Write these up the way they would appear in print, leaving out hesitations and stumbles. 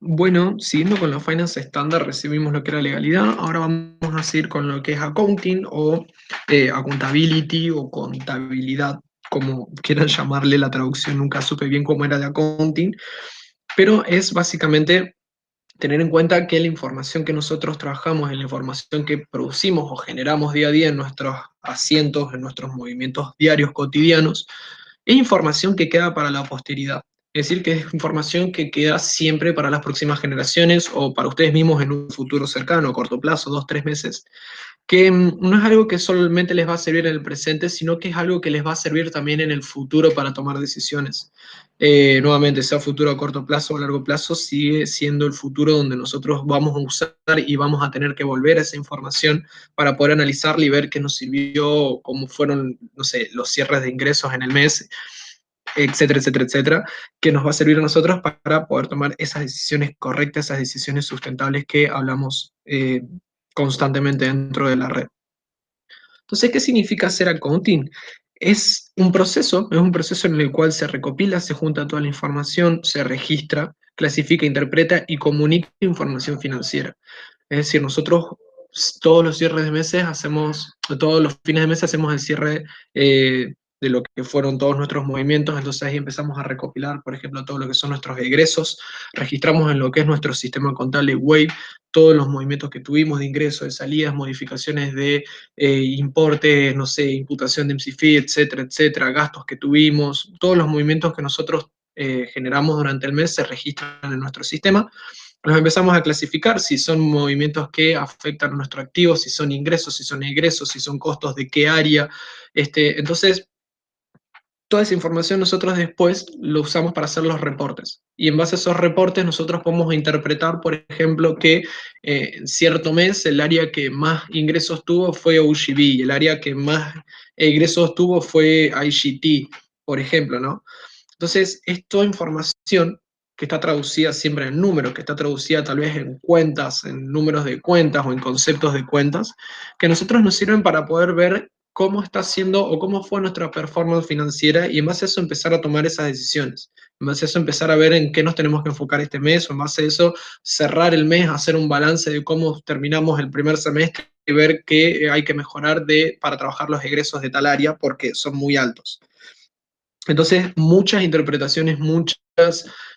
Bueno, siguiendo con la Finance estándar, recibimos lo que era legalidad. Ahora vamos a seguir con lo que es accounting o accountability o contabilidad, como quieran llamarle la traducción. Nunca supe bien cómo era de accounting, pero es básicamente tener en cuenta que la información que nosotros trabajamos, en la información que producimos o generamos día a día en nuestros asientos, en nuestros movimientos diarios cotidianos, es información que queda para la posteridad. Es decir, que es información que queda siempre para las próximas generaciones o para ustedes mismos en un futuro cercano, a corto plazo, 2, 3 meses, que no es algo que solamente les va a servir en el presente, sino que es algo que les va a servir también en el futuro para tomar decisiones. Nuevamente, sea futuro a corto plazo o a largo plazo, sigue siendo el futuro donde nosotros vamos a usar y vamos a tener que volver a esa información para poder analizarla y ver qué nos sirvió, cómo fueron, no sé, los cierres de ingresos en el mes, etcétera, etcétera, etcétera, que nos va a servir a nosotros para poder tomar esas decisiones correctas, esas decisiones sustentables que hablamos constantemente dentro de la red. Entonces, ¿qué significa hacer accounting? Es un proceso en el cual se recopila, se junta toda la información, se registra, clasifica, interpreta y comunica información financiera. Es decir, nosotros todos los cierres de meses hacemos, todos los fines de mes hacemos el cierre de lo que fueron todos nuestros movimientos, entonces ahí empezamos a recopilar, por ejemplo, todo lo que son nuestros egresos, registramos en lo que es nuestro sistema contable Wave todos los movimientos que tuvimos de ingresos, de salidas, modificaciones de importes, no sé, imputación de MCFI, etcétera, etcétera, gastos que tuvimos, todos los movimientos que nosotros generamos durante el mes se registran en nuestro sistema. Los empezamos a clasificar si son movimientos que afectan a nuestro activo, si son ingresos, si son egresos, si son costos de qué área. Entonces, toda esa información nosotros después lo usamos para hacer los reportes. Y en base a esos reportes nosotros podemos interpretar, por ejemplo, que en cierto mes el área que más ingresos tuvo fue OGB y el área que más ingresos tuvo fue IGT, por ejemplo, ¿no? Entonces, es toda información que está traducida siempre en números, que está traducida tal vez en cuentas, en números de cuentas o en conceptos de cuentas, que a nosotros nos sirven para poder ver cómo está haciendo o cómo fue nuestra performance financiera y en base a eso empezar a tomar esas decisiones. En base a eso empezar a ver en qué nos tenemos que enfocar este mes o en base a eso cerrar el mes, hacer un balance de cómo terminamos el primer semestre y ver qué hay que mejorar para trabajar los egresos de tal área porque son muy altos. Entonces, muchas interpretaciones,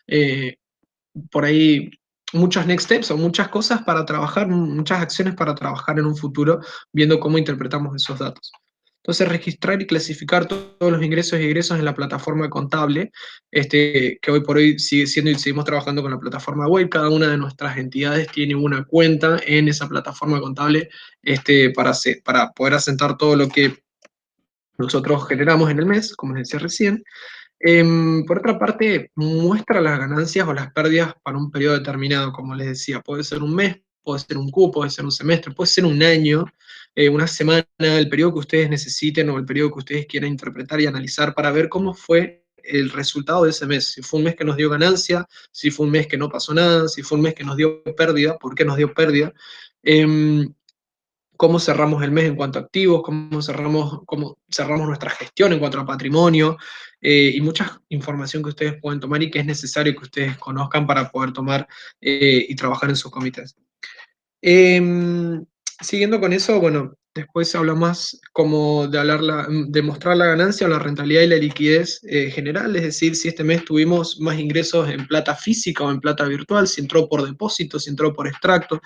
eh, por ahí, muchos next steps o muchas cosas para trabajar, muchas acciones para trabajar en un futuro, viendo cómo interpretamos esos datos. Entonces, registrar y clasificar todos los ingresos y egresos en la plataforma contable, que hoy por hoy sigue siendo y seguimos trabajando con la plataforma web. Cada una de nuestras entidades tiene una cuenta en esa plataforma contable para poder asentar todo lo que nosotros generamos en el mes, como les decía recién. Por otra parte, muestra las ganancias o las pérdidas para un periodo determinado, como les decía, puede ser un mes, puede ser un cupo, puede ser un semestre, puede ser un año, una semana, el periodo que ustedes necesiten o el periodo que ustedes quieran interpretar y analizar para ver cómo fue el resultado de ese mes. Si fue un mes que nos dio ganancia, si fue un mes que no pasó nada, si fue un mes que nos dio pérdida, por qué nos dio pérdida. Em, Cómo cerramos el mes en cuanto a activos, cómo cerramos nuestra gestión en cuanto a patrimonio, y mucha información que ustedes pueden tomar y que es necesario que ustedes conozcan para poder tomar y trabajar en sus comités. Em, Siguiendo con eso, bueno, después se habla más como de mostrar la ganancia o la rentabilidad y la liquidez general, es decir, si este mes tuvimos más ingresos en plata física o en plata virtual, si entró por depósito, si entró por extracto,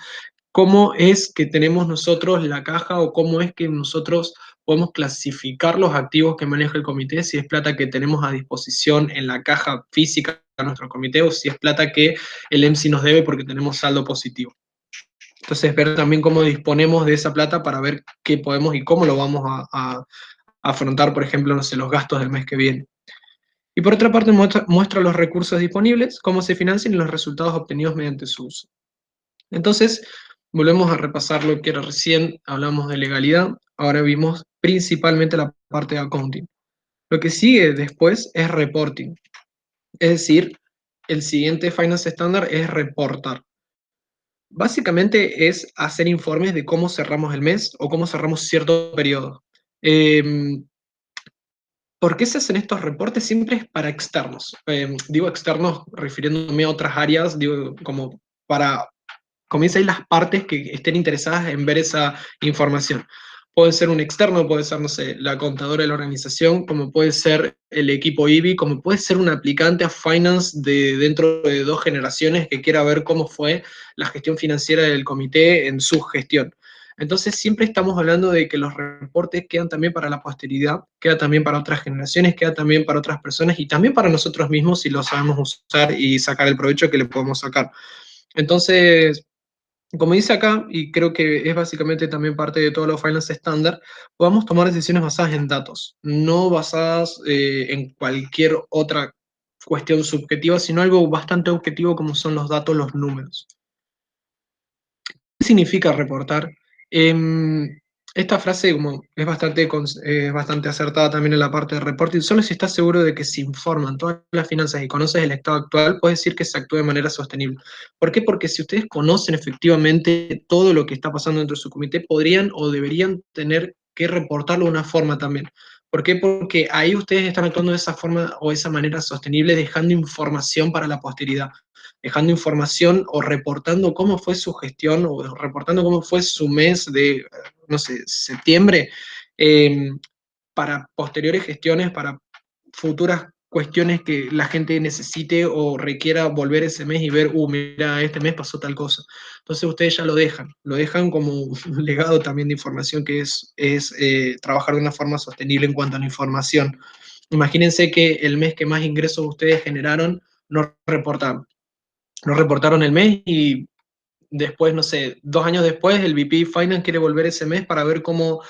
cómo es que tenemos nosotros la caja o cómo es que nosotros podemos clasificar los activos que maneja el comité, si es plata que tenemos a disposición en la caja física de nuestro comité o si es plata que el EMSI nos debe porque tenemos saldo positivo. Entonces, ver también cómo disponemos de esa plata para ver qué podemos y cómo lo vamos a afrontar, por ejemplo, no sé, los gastos del mes que viene. Y por otra parte, muestra los recursos disponibles, cómo se financian y los resultados obtenidos mediante su uso. Entonces, volvemos a repasar lo que era recién, hablamos de legalidad, ahora vimos principalmente la parte de accounting. Lo que sigue después es reporting, es decir, el siguiente Finance Standard es reportar. Básicamente es hacer informes de cómo cerramos el mes o cómo cerramos cierto periodo. Eh, ¿Por qué se hacen estos reportes? Siempre es para externos. Digo externos refiriéndome a otras áreas, digo como para, como dice ahí, las partes que estén interesadas en ver esa información. Puede ser un externo, puede ser, no sé, la contadora de la organización, como puede ser el equipo IBI, como puede ser un aplicante a finance de dentro de 2 generaciones que quiera ver cómo fue la gestión financiera del comité en su gestión. Entonces siempre estamos hablando de que los reportes quedan también para la posteridad, quedan también para otras generaciones, quedan también para otras personas y también para nosotros mismos si lo sabemos usar y sacar el provecho que le podemos sacar. Entonces, como dice acá, y creo que es básicamente también parte de todos los finance estándar, podamos tomar decisiones basadas en datos, no basadas en cualquier otra cuestión subjetiva, sino algo bastante objetivo como son los datos, los números. ¿Qué significa reportar? Em, Esta frase como es bastante acertada también en la parte de reporting. Solo si estás seguro de que se informan todas las finanzas y conoces el estado actual, puedes decir que se actúe de manera sostenible. ¿Por qué? Porque si ustedes conocen efectivamente todo lo que está pasando dentro de su comité, podrían o deberían tener que reportarlo de una forma también. ¿Por qué? Porque ahí ustedes están actuando de esa forma o esa manera sostenible, dejando información para la posteridad, dejando información o reportando cómo fue su gestión o reportando cómo fue su mes de, no sé, septiembre, eh, para posteriores gestiones, para futuras cuestiones que la gente necesite o requiera volver ese mes y ver, mira, este mes pasó tal cosa. Entonces ustedes ya lo dejan como un legado también de información que es trabajar de una forma sostenible en cuanto a la información. Imagínense que el mes que más ingresos ustedes generaron no reportaron el mes y después, no sé, 2 años después, el VP Finance quiere volver ese mes para ver cómo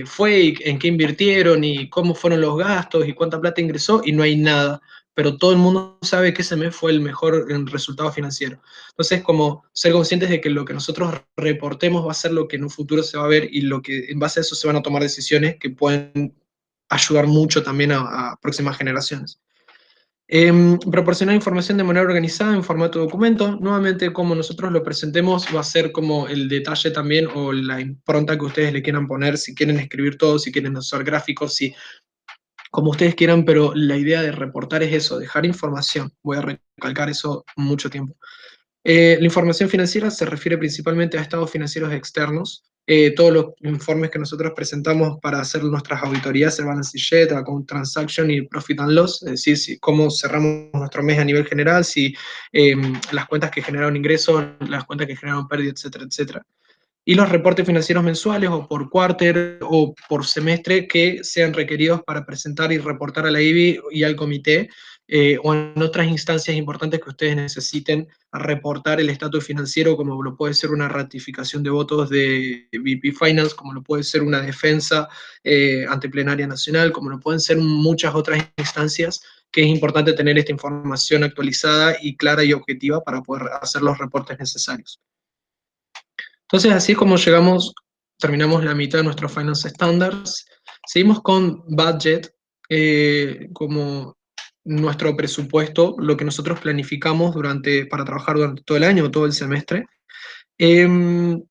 fue y en qué invirtieron y cómo fueron los gastos y cuánta plata ingresó y no hay nada. Pero todo el mundo sabe que ese mes fue el mejor en resultado financiero. Entonces, como ser conscientes de que lo que nosotros reportemos va a ser lo que en un futuro se va a ver y lo que en base a eso se van a tomar decisiones que pueden ayudar mucho también a próximas generaciones. Proporcionar información de manera organizada en formato de documento. Nuevamente, como nosotros lo presentemos, va a ser como el detalle también o la impronta que ustedes le quieran poner, si quieren escribir todo, si quieren usar gráficos, si, como ustedes quieran, pero la idea de reportar es eso, dejar información. Voy a recalcar eso mucho tiempo. La información financiera se refiere principalmente a estados financieros externos. Todos los informes que nosotros presentamos para hacer nuestras auditorías, el balance sheet, account transaction y profit and loss, es decir, cómo cerramos nuestro mes a nivel general, si las cuentas que generaron ingresos, las cuentas que generaron pérdida, etcétera, etcétera. Y los reportes financieros mensuales o por cuarter o por semestre que sean requeridos para presentar y reportar a la IBI y al comité, o en otras instancias importantes que ustedes necesiten reportar el estatus financiero, como lo puede ser una ratificación de votos de VP Finance, como lo puede ser una defensa ante plenaria nacional, como lo pueden ser muchas otras instancias, que es importante tener esta información actualizada y clara y objetiva para poder hacer los reportes necesarios. Entonces, así es como terminamos la mitad de nuestros Finance Standards. Seguimos con Budget, como nuestro presupuesto, lo que nosotros planificamos para trabajar durante todo el año, todo el semestre. Em,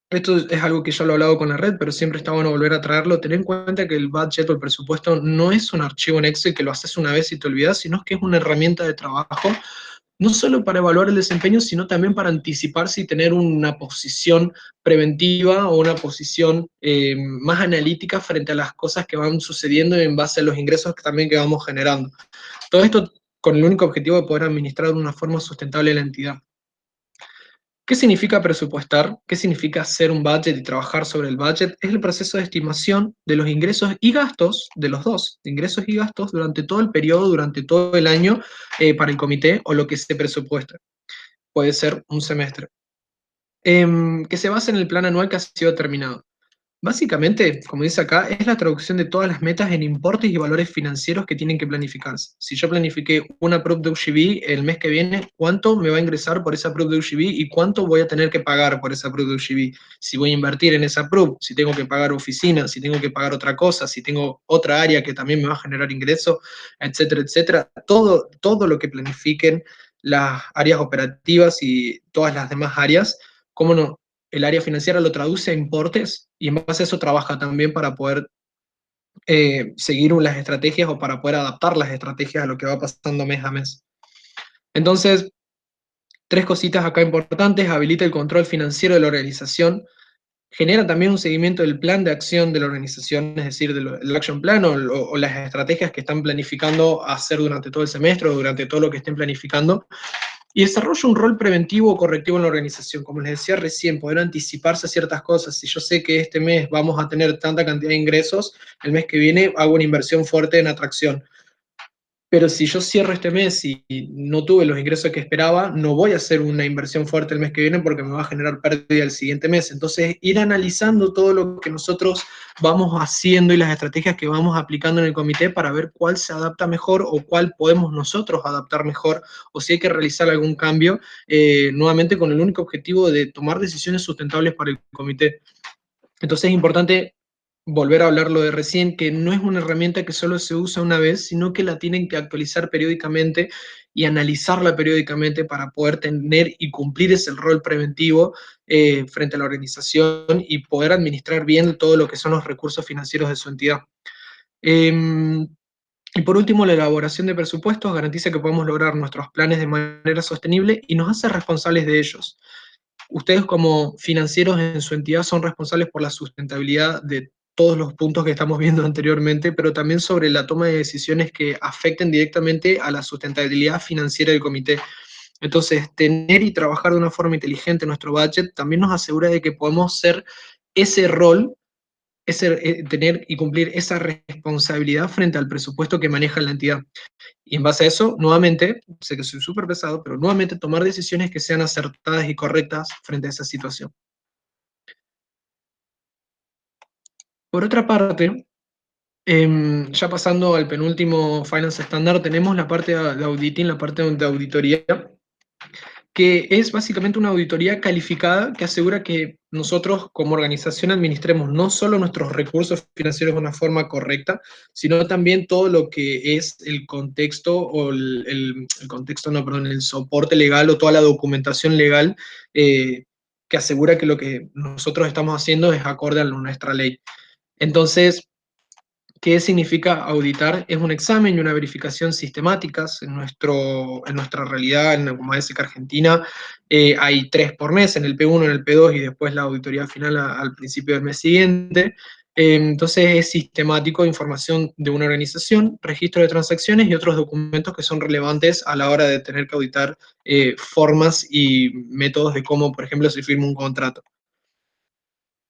Esto es algo que ya lo he hablado con la red, pero siempre está bueno volver a traerlo. Ten en cuenta que el budget o el presupuesto no es un archivo en Excel que lo haces una vez y te olvidas, sino que es una herramienta de trabajo no solo para evaluar el desempeño, sino también para anticiparse y tener una posición preventiva o una posición más analítica frente a las cosas que van sucediendo en base a los ingresos que también que vamos generando. Todo esto con el único objetivo de poder administrar de una forma sustentable la entidad. ¿Qué significa presupuestar? ¿Qué significa hacer un budget y trabajar sobre el budget? Es el proceso de estimación de los ingresos y gastos, de los dos, de ingresos y gastos, durante todo el periodo, durante todo el año para el comité o lo que se presupuesta. Puede ser un semestre. Que se basa en el plan anual que ha sido terminado. Básicamente, como dice acá, es la traducción de todas las metas en importes y valores financieros que tienen que planificarse. Si yo planifiqué una prop de UGB el mes que viene, ¿cuánto me va a ingresar por esa prop de UGB y cuánto voy a tener que pagar por esa prop de UGB? Si voy a invertir en esa prop, si tengo que pagar oficina, si tengo que pagar otra cosa, si tengo otra área que también me va a generar ingresos, etcétera, etcétera. Todo lo que planifiquen las áreas operativas y todas las demás áreas, ¿cómo no? El área financiera lo traduce a importes y en base a eso trabaja también para poder seguir las estrategias o para poder adaptar las estrategias a lo que va pasando mes a mes. Entonces, tres cositas acá importantes: habilita el control financiero de la organización, genera también un seguimiento del plan de acción de la organización, es decir, del action plan o las estrategias que están planificando hacer durante todo el semestre o durante todo lo que estén planificando, y desarrolla un rol preventivo o correctivo en la organización. Como les decía recién, poder anticiparse a ciertas cosas. Si yo sé que este mes vamos a tener tanta cantidad de ingresos, el mes que viene hago una inversión fuerte en atracción. Pero si yo cierro este mes y no tuve los ingresos que esperaba, no voy a hacer una inversión fuerte el mes que viene porque me va a generar pérdida el siguiente mes. Entonces, ir analizando todo lo que nosotros vamos haciendo y las estrategias que vamos aplicando en el comité para ver cuál se adapta mejor o cuál podemos nosotros adaptar mejor, o si hay que realizar algún cambio, nuevamente con el único objetivo de tomar decisiones sustentables para el comité. Entonces es importante volver a hablar lo de recién, que no es una herramienta que solo se usa una vez, sino que la tienen que actualizar periódicamente y analizarla periódicamente para poder tener y cumplir ese rol preventivo frente a la organización y poder administrar bien todo lo que son los recursos financieros de su entidad. Eh, y por último, la elaboración de presupuestos garantiza que podemos lograr nuestros planes de manera sostenible y nos hace responsables de ellos. Ustedes como financieros en su entidad son responsables por la sustentabilidad de todos los puntos que estamos viendo anteriormente, pero también sobre la toma de decisiones que afecten directamente a la sustentabilidad financiera del comité. Entonces, tener y trabajar de una forma inteligente nuestro budget también nos asegura de que podemos ser ese rol, tener y cumplir esa responsabilidad frente al presupuesto que maneja la entidad. Y en base a eso, nuevamente, sé que soy súper pesado, pero nuevamente tomar decisiones que sean acertadas y correctas frente a esa situación. Por otra parte, ya pasando al penúltimo Finance Standard, tenemos la parte de auditing, la parte de auditoría, que es básicamente una auditoría calificada que asegura que nosotros como organización administremos no solo nuestros recursos financieros de una forma correcta, sino también todo lo que es el contexto o el contexto, no, perdón, el soporte legal o toda la documentación legal que asegura que lo que nosotros estamos haciendo es acorde a nuestra ley. Entonces, ¿qué significa auditar? Es un examen y una verificación sistemáticas. En nuestra realidad, en la Comadesica Argentina, hay 3 por mes, en el P1, en el P2 y después la auditoría final al principio del mes siguiente. Entonces es sistemático, información de una organización, registro de transacciones y otros documentos que son relevantes a la hora de tener que auditar formas y métodos de cómo, por ejemplo, se firma un contrato.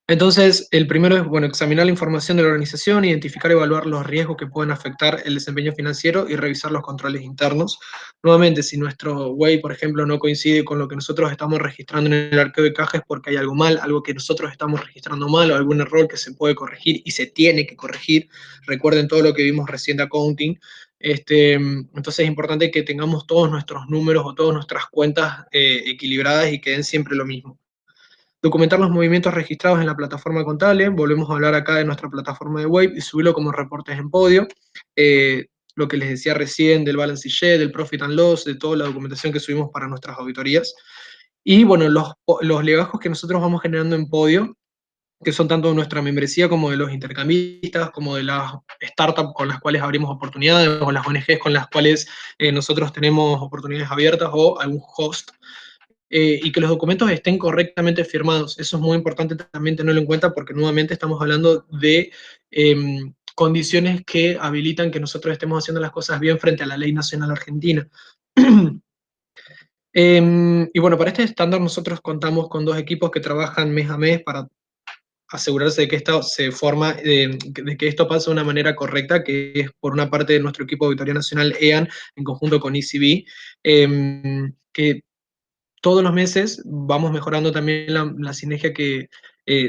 Entonces, el primero es, bueno, examinar la información de la organización, identificar y evaluar los riesgos que pueden afectar el desempeño financiero y revisar los controles internos. Nuevamente, si nuestro way, por ejemplo, no coincide con lo que nosotros estamos registrando en el arqueo de caja, es porque hay algo mal, algo que nosotros estamos registrando mal o algún error que se puede corregir y se tiene que corregir. Recuerden todo lo que vimos recién de accounting. Entonces es importante que tengamos todos nuestros números o todas nuestras cuentas equilibradas y que den siempre lo mismo. Documentar los movimientos registrados en la plataforma contable. Volvemos a hablar acá de nuestra plataforma de web y subirlo como reportes en podio. Lo que les decía recién del balance sheet, del profit and loss, de toda la documentación que subimos para nuestras auditorías. Y bueno, los legajos que nosotros vamos generando en podio, que son tanto de nuestra membresía como de los intercambistas, como de las startups con las cuales abrimos oportunidades, o las ONGs con las cuales nosotros tenemos oportunidades abiertas, o algún host, y que los documentos estén correctamente firmados. Eso es muy importante también tenerlo en cuenta porque nuevamente estamos hablando de condiciones que habilitan que nosotros estemos haciendo las cosas bien frente a la ley nacional argentina. Y bueno, para este estándar nosotros contamos con 2 equipos que trabajan mes a mes para asegurarse de que esto se forma, de que esto pasa de una manera correcta, que es por una parte de nuestro equipo de Auditoría Nacional EAN en conjunto con ECB, que todos los meses vamos mejorando también la sinergia que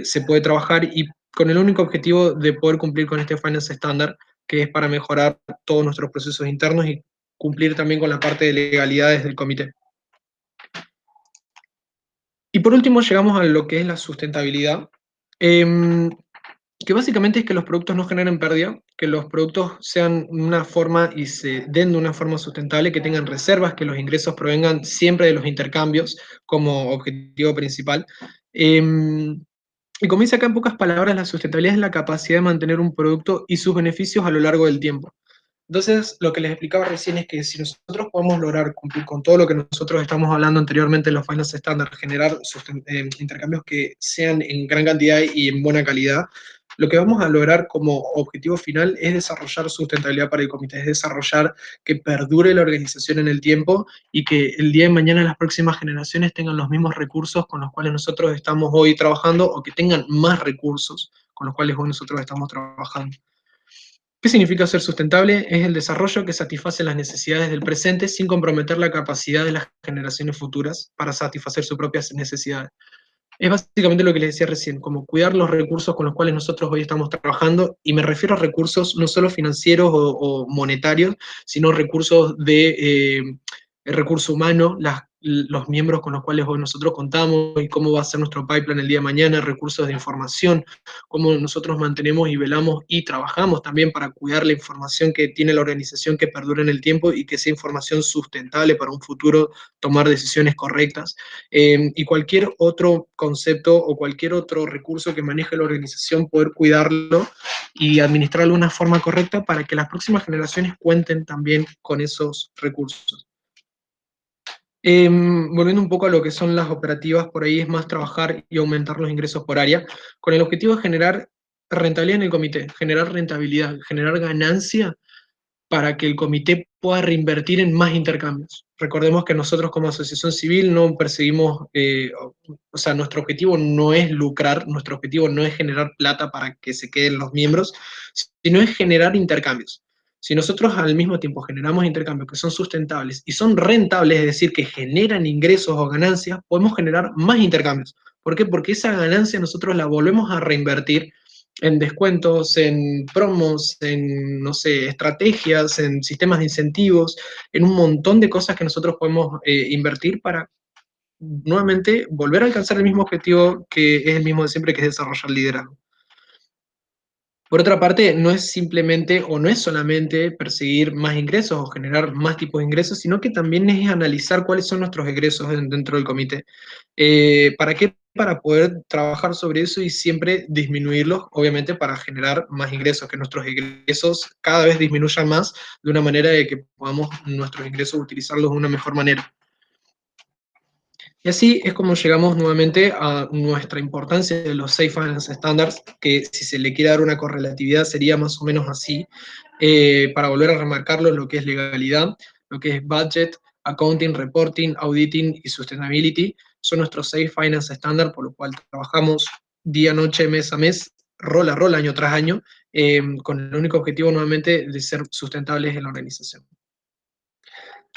se puede trabajar y con el único objetivo de poder cumplir con este Finance Standard, que es para mejorar todos nuestros procesos internos y cumplir también con la parte de legalidades del comité. Y por último llegamos a lo que es la sustentabilidad, que básicamente es que los productos no generen pérdida, que los productos sean una forma y se den de una forma sustentable, que tengan reservas, que los ingresos provengan siempre de los intercambios como objetivo principal. Y como dice acá en pocas palabras, la sustentabilidad es la capacidad de mantener un producto y sus beneficios a lo largo del tiempo. Entonces, lo que les explicaba recién es que si nosotros podemos lograr cumplir con todo lo que nosotros estamos hablando anteriormente en los finance standards, generar intercambios que sean en gran cantidad y en buena calidad, lo que vamos a lograr como objetivo final es desarrollar sustentabilidad para el comité, es desarrollar que perdure la organización en el tiempo y que el día de mañana las próximas generaciones tengan los mismos recursos con los cuales nosotros estamos hoy trabajando o que tengan más recursos con los cuales hoy nosotros estamos trabajando. ¿Qué significa ser sustentable? Es el desarrollo que satisface las necesidades del presente sin comprometer la capacidad de las generaciones futuras para satisfacer sus propias necesidades. Es básicamente lo que les decía recién, como cuidar los recursos con los cuales nosotros hoy estamos trabajando, y me refiero a recursos no solo financieros o monetarios, sino recursos de recurso humano, los miembros con los cuales hoy nosotros contamos y cómo va a ser nuestro pipeline el día de mañana, recursos de información, cómo nosotros mantenemos y velamos y trabajamos también para cuidar la información que tiene la organización, que perdure en el tiempo y que sea información sustentable para un futuro tomar decisiones correctas. Y cualquier otro concepto o cualquier otro recurso que maneje la organización, poder cuidarlo y administrarlo de una forma correcta para que las próximas generaciones cuenten también con esos recursos. Volviendo un poco a lo que son las operativas, por ahí es más trabajar y aumentar los ingresos por área, con el objetivo de generar rentabilidad en el comité, generar rentabilidad, generar ganancia para que el comité pueda reinvertir en más intercambios. Recordemos que nosotros como asociación civil no perseguimos, o sea, nuestro objetivo no es lucrar, nuestro objetivo no es generar plata para que se queden los miembros, sino es generar intercambios. Si nosotros al mismo tiempo generamos intercambios que son sustentables y son rentables, es decir, que generan ingresos o ganancias, podemos generar más intercambios. ¿Por qué? Porque esa ganancia nosotros la volvemos a reinvertir en descuentos, en promos, en, no sé, estrategias, en sistemas de incentivos, en un montón de cosas que nosotros podemos invertir para nuevamente volver a alcanzar el mismo objetivo que es el mismo de siempre, que es desarrollar liderazgo. Por otra parte, no es simplemente o no es solamente perseguir más ingresos o generar más tipos de ingresos, sino que también es analizar cuáles son nuestros egresos dentro del comité. ¿Para qué? Para poder trabajar sobre eso y siempre disminuirlos, obviamente para generar más ingresos, que nuestros ingresos cada vez disminuyan más, de una manera de que podamos nuestros ingresos utilizarlos de una mejor manera. Y así es como llegamos nuevamente a nuestra importancia de los Safe Finance Standards, que si se le quiere dar una correlatividad sería más o menos así, para volver a remarcarlo, lo que es legalidad, lo que es budget, accounting, reporting, auditing y sustainability, son nuestros Safe Finance Standards, por lo cual trabajamos día, noche, mes a mes, rol a rol, año tras año, con el único objetivo nuevamente de ser sustentables en la organización.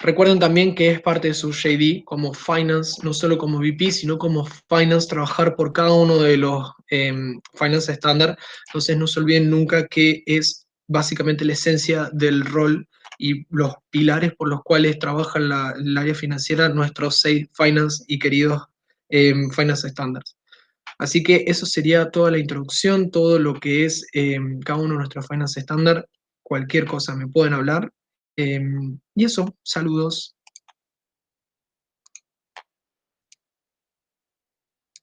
Recuerden también que es parte de su JD como Finance, no solo como VP, sino como Finance, trabajar por cada uno de los Finance Standard. Entonces no se olviden nunca que es básicamente la esencia del rol y los pilares por los cuales trabaja el área financiera nuestros 6 Finance y queridos Finance Standards. Así que eso sería toda la introducción, todo lo que es cada uno de nuestros Finance Standard. Cualquier cosa me pueden hablar. Y eso, saludos.